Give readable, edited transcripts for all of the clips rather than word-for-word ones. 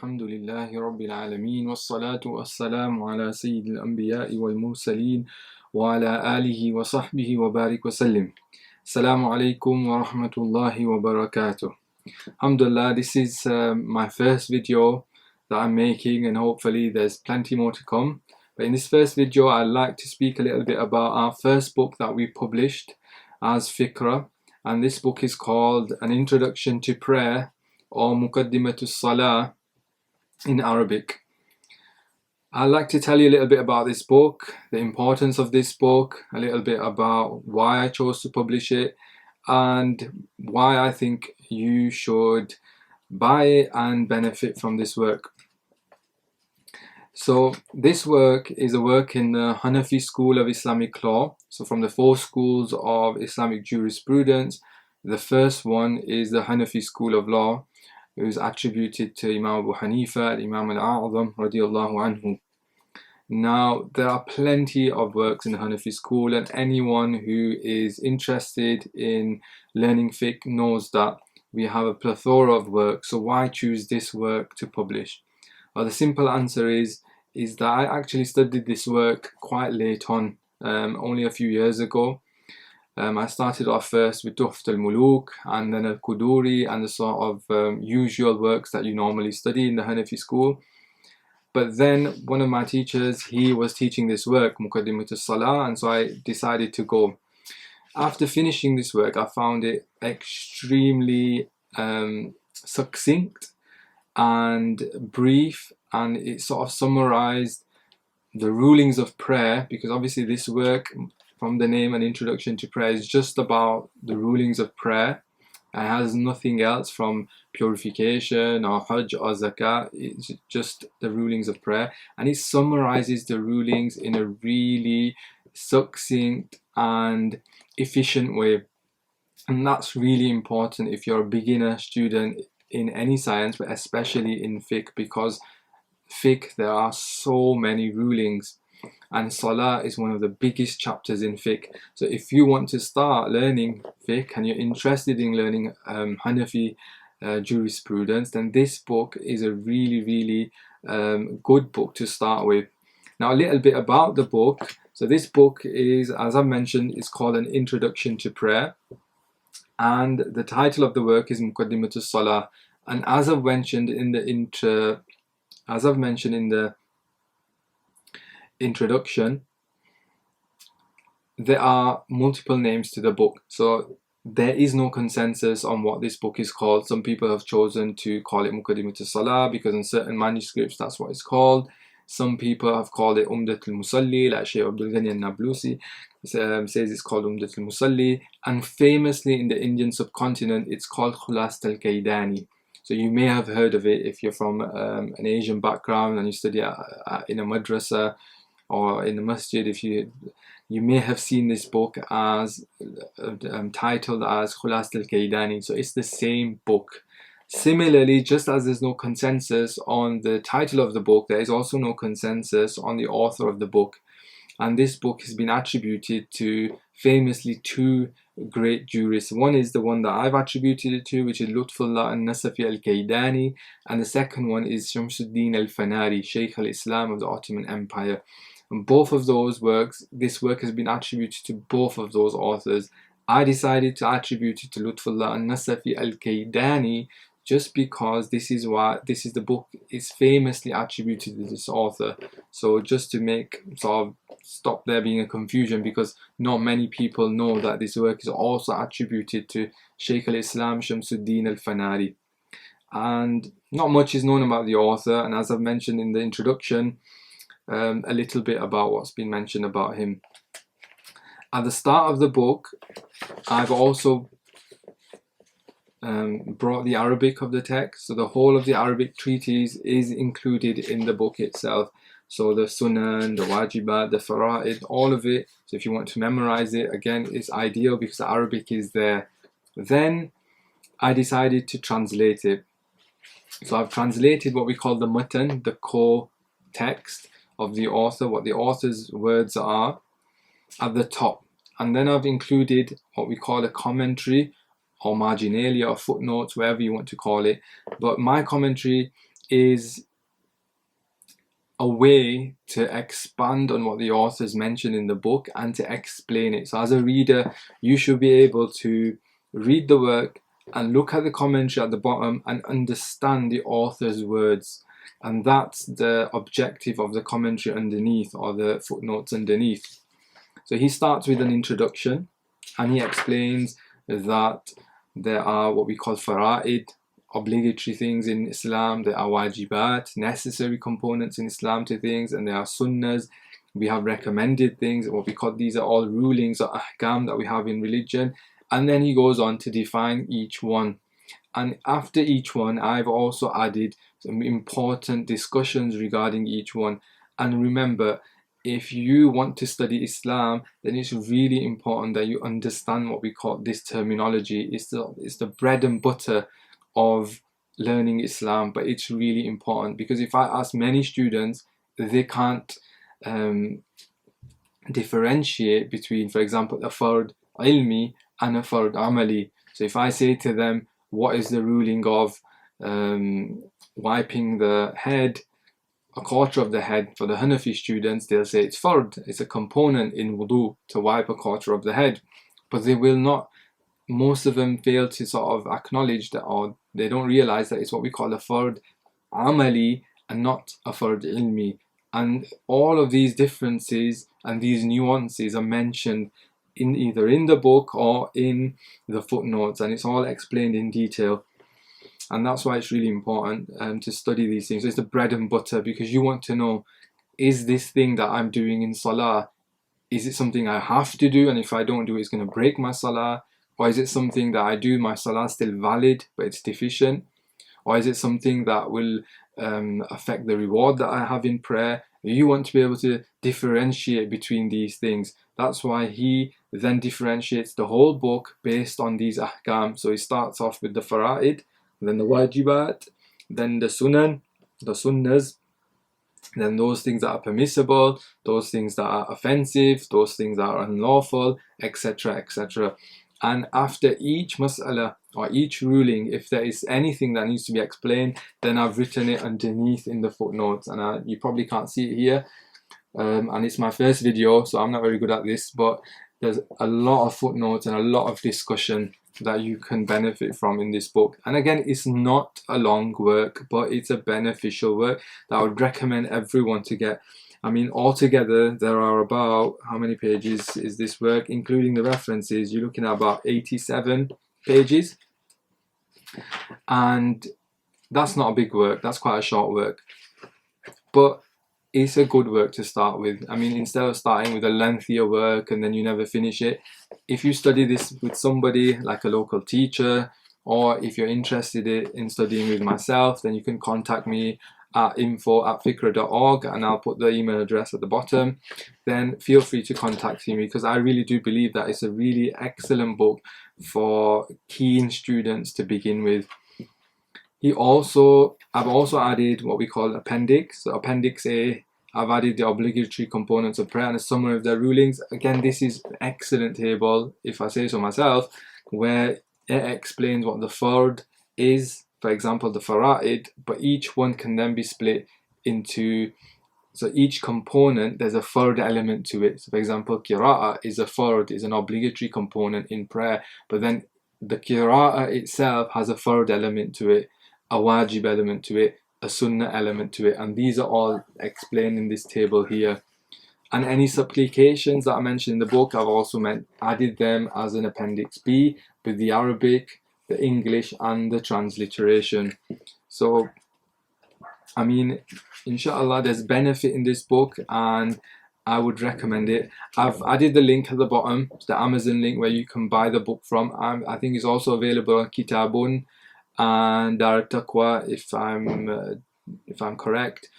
الحمد لله رب العالمين والصلاة والسلام على سيد الأنبياء والمرسلين وعلى آله وصحبه وبارك وسلم. Assalamu alaikum wa rahmatullahi wa barakatuh. Alhamdulillah, this is my first video that I'm making, and hopefully there's plenty more to come. But in this first video, I'd like to speak a little bit about our first book that we published as Fiqhra, and this book is called An Introduction to Prayer, or Muqaddimat al-Salah in Arabic. I'd like to tell you a little bit about this book, the importance of this book, a little bit about why I chose to publish it, and why I think you should buy it and benefit from this work. So this work is a work in the Hanafi School of Islamic Law. So from the 4 schools of Islamic jurisprudence, the first one is the Hanafi School of Law. It was attributed to Imam Abu Hanifa, Imam al-A'zam radiyallahu anhu. Now, there are plenty of works in the Hanafi school, and anyone who is interested in learning fiqh knows that we have a plethora of works. So why choose this work to publish? Well, the simple answer is that I actually studied this work quite late on, only a few years ago. I started off first with Lutf al-Muluk and then al-Quduri and the sort of usual works that you normally study in the Hanafi school. But then one of my teachers, he was teaching this work, Muqaddimat al-Salah, and so I decided to go. After finishing this work, I found it extremely succinct and brief, and it sort of summarized the rulings of prayer, because obviously this work, from the name, An Introduction to Prayer, is just about the rulings of prayer. It has nothing else from purification or Hajj or Zakah. It's just the rulings of prayer, and it summarizes the rulings in a really succinct and efficient way. And that's really important if you're a beginner student in any science, but especially in fiqh, because fiqh, there are so many rulings, and Salah is one of the biggest chapters in fiqh. So if you want to start learning fiqh and you're interested in learning Hanafi jurisprudence, then this book is a really good book to start with. Now, a little bit about the book. So this book is, as I've mentioned, is called An Introduction to Prayer, and the title of the work is Muqaddimat al-Salah. And as I've mentioned in the introduction, there are multiple names to the book. So there is no consensus on what this book is called. Some people have chosen to call it Muqaddimat al-Salah because in certain manuscripts that's what it's called. Some people have called it Umdat al-Musalli, like Shaykh Abdul Ghani al-Nablusi says it's called Umdat al-Musalli. And famously in the Indian subcontinent, it's called al-Kaydani. So you may have heard of it if you're from an Asian background and you study in a madrasa or in the masjid. If you may have seen this book as titled as al-Kaydani. So it's the same book. Similarly, just as there's no consensus on the title of the book, there is also no consensus on the author of the book. And this book has been attributed to famously 2 great jurists. One is the one that I've attributed it to, which is Lutf Allah al-Nasafi al-kaydani, and the second one is Shamsuddin al-Fanari, Shaykh al-Islam of the Ottoman Empire. And both of those works, this work has been attributed to both of those authors. I decided to attribute it to Lutf Allah al-Nasafi al-Kaydani just because this is the book is famously attributed to this author. So just to make sort of stop there being a confusion, because not many people know that this work is also attributed to Shaykh al-Islam Shamsuddin al-Fanari. And not much is known about the author, and as I've mentioned in the introduction, a little bit about what's been mentioned about him. At the start of the book, I've also brought the Arabic of the text. So the whole of the Arabic treatise is included in the book itself. So the Sunan, the Wajibat, the Fara'id, all of it. So if you want to memorize it, again, it's ideal because the Arabic is there. Then I decided to translate it. So I've translated what we call the matan, the core text of the author, what the author's words are, at the top. And then I've included what we call a commentary, or marginalia, or footnotes, whatever you want to call it. But my commentary is a way to expand on what the authors mentioned in the book and to explain it. So as a reader, you should be able to read the work and look at the commentary at the bottom and understand the author's words. And that's the objective of the commentary underneath, or the footnotes underneath. So he starts with an introduction and he explains that there are what we call fara'id, obligatory things in Islam, there are wajibat, necessary components in Islam to things, and there are sunnahs, we have recommended things, what we call, these are all rulings or ahkam that we have in religion. And then he goes on to define each one. And after each one, I've also added some important discussions regarding each one. And remember, if you want to study Islam, then it's really important that you understand what we call this terminology. It's the bread and butter of learning Islam, but it's really important, because if I ask many students, they can't differentiate between, for example, a fard ilmi and a fard amali. So if I say to them, what is the ruling of wiping the head, a quarter of the head, for the Hanafi students, they'll say it's fard, it's a component in wudu to wipe a quarter of the head. But they will not, most of them fail to sort of acknowledge that, or they don't realize that it's what we call a fard amali and not a fard ilmi. And all of these differences and these nuances are mentioned in either in the book or in the footnotes, and it's all explained in detail. And that's why it's really important to study these things. It's the bread and butter, because you want to know, is this thing that I'm doing in salah, is it something I have to do, and if I don't do it, it's going to break my salah? Or is it something that I do, my salah is still valid, but it's deficient? Or is it something that will affect the reward that I have in prayer? You want to be able to differentiate between these things. That's why he then differentiates the whole book based on these ahkam. So he starts off with the fara'id, then the wajibat, then the sunan, the sunnahs, then those things that are permissible, those things that are offensive, those things that are unlawful, etc., etc. And after each mas'ala or each ruling, if there is anything that needs to be explained, then I've written it underneath in the footnotes. And you probably can't see it here. And it's my first video, so I'm not very good at this, but there's a lot of footnotes and a lot of discussion that you can benefit from in this book. And again, it's not a long work, but it's a beneficial work that I would recommend everyone to get. I mean, altogether, there are about, how many pages is this work, including the references? You're looking at about 87 pages. And that's not a big work, that's quite a short work. But it's a good work to start with. I mean, instead of starting with a lengthier work and then you never finish it, if you study this with somebody like a local teacher, or if you're interested in studying with myself, then you can contact me at info@fiqhra.org, and I'll put the email address at the bottom. Then feel free to contact me, because I really do believe that it's a really excellent book for keen students to begin with. I've also added what we call appendix. So appendix A, I've added the obligatory components of prayer and a summary of their rulings. Again, this is an excellent table, if I say so myself, where it explains what the fard is, for example, the fara'id, but each one can then be split into, so each component, there's a fard element to it. So for example, qira'ah is a fard, is an obligatory component in prayer, but then the qira'ah itself has a fard element to it, a wajib element to it, a sunnah element to it, and these are all explained in this table here. And any supplications that I mentioned in the book, I've also added them as an appendix B with the Arabic, the English and the transliteration. So I mean, inshallah, there's benefit in this book and I would recommend it. I've added the link at the bottom, the Amazon link where you can buy the book from. I think it's also available on Kitabun and Dar Taqwa, if I'm correct.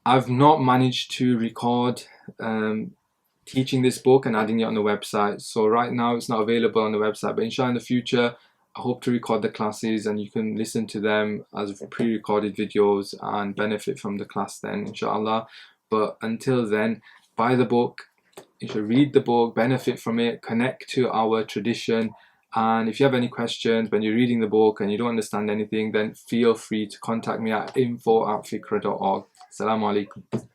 I've not managed to record teaching this book and adding it on the website, so right now it's not available on the website, but inshallah in the future I hope to record the classes and you can listen to them as pre-recorded videos and benefit from the class then, inshallah. But until then, buy the book, you should read the book, benefit from it, connect to our tradition, And if you have any questions when you're reading the book and you don't understand anything, then feel free to contact me at info@fiqhra.org. Assalamu alaikum.